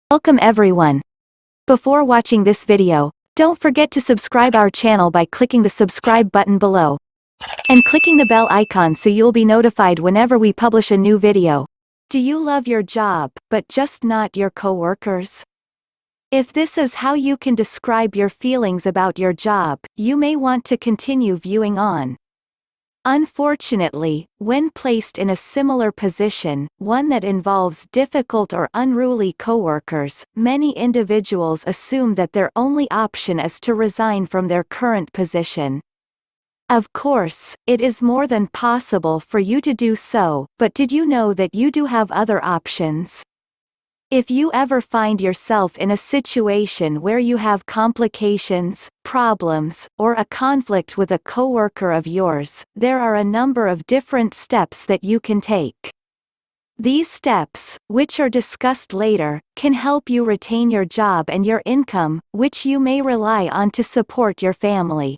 Welcome everyone. Before watching this video, don't forget to subscribe our channel by clicking the subscribe button below and clicking the bell icon so you'll be notified whenever we publish a new video. Do you love your job, but just not your coworkers? If this is how you can describe your feelings about your job, you may want to continue viewing on. Unfortunately, when placed in a similar position, one that involves difficult or unruly coworkers, many individuals assume that their only option is to resign from their current position. Of course, it is more than possible for you to do so, but did you know that you do have other options? If you ever find yourself in a situation where you have complications, problems, or a conflict with a coworker of yours, there are a number of different steps that you can take. These steps, which are discussed later, can help you retain your job and your income, which you may rely on to support your family.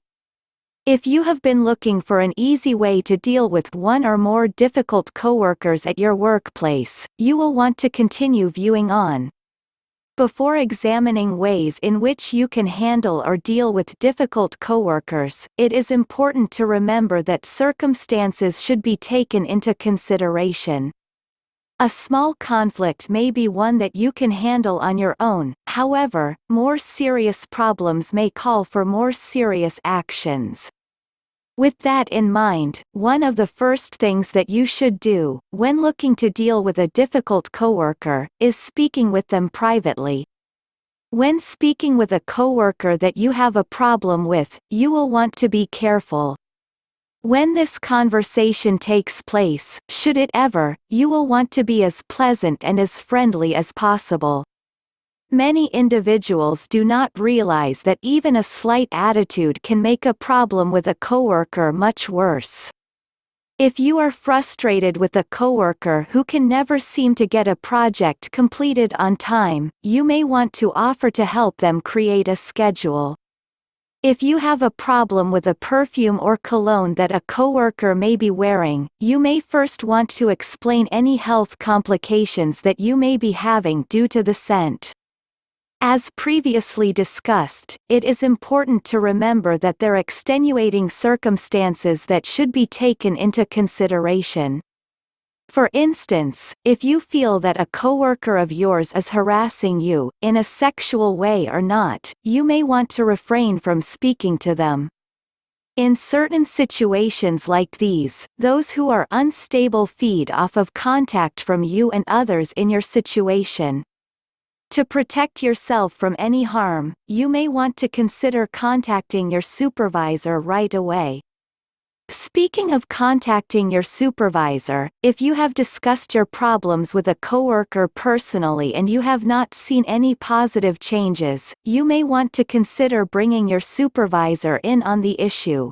If you have been looking for an easy way to deal with one or more difficult coworkers at your workplace, you will want to continue viewing on. Before examining ways in which you can handle or deal with difficult coworkers, it is important to remember that circumstances should be taken into consideration. A small conflict may be one that you can handle on your own, however, more serious problems may call for more serious actions. With that in mind, one of the first things that you should do, when looking to deal with a difficult coworker, is speaking with them privately. When speaking with a coworker that you have a problem with, you will want to be careful. When this conversation takes place, should it ever, you will want to be as pleasant and as friendly as possible. Many individuals do not realize that even a slight attitude can make a problem with a coworker much worse. If you are frustrated with a coworker who can never seem to get a project completed on time, you may want to offer to help them create a schedule. If you have a problem with a perfume or cologne that a coworker may be wearing, you may first want to explain any health complications that you may be having due to the scent. As previously discussed, it is important to remember that there are extenuating circumstances that should be taken into consideration. For instance, if you feel that a coworker of yours is harassing you, in a sexual way or not, you may want to refrain from speaking to them. In certain situations like these, those who are unstable feed off of contact from you and others in your situation. To protect yourself from any harm, you may want to consider contacting your supervisor right away. Speaking of contacting your supervisor, if you have discussed your problems with a coworker personally and you have not seen any positive changes, you may want to consider bringing your supervisor in on the issue.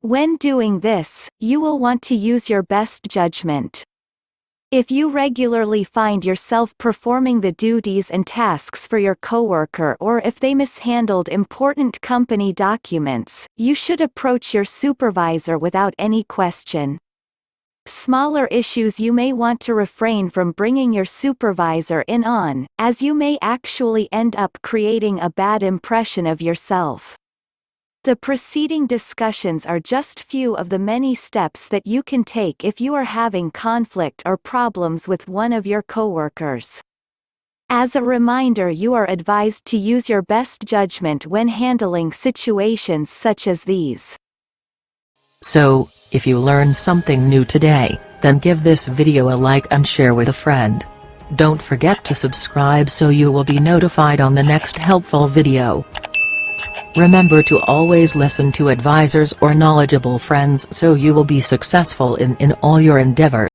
When doing this, you will want to use your best judgment. If you regularly find yourself performing the duties and tasks for your coworker, or if they mishandled important company documents, you should approach your supervisor without any question. Smaller issues you may want to refrain from bringing your supervisor in on, as you may actually end up creating a bad impression of yourself. The preceding discussions are just few of the many steps that you can take if you are having conflict or problems with one of your coworkers. As a reminder, you are advised to use your best judgment when handling situations such as these. So, if you learned something new today, then give this video a like and share with a friend. Don't forget to subscribe so you will be notified on the next helpful video. Remember to always listen to advisors or knowledgeable friends so you will be successful in all your endeavors.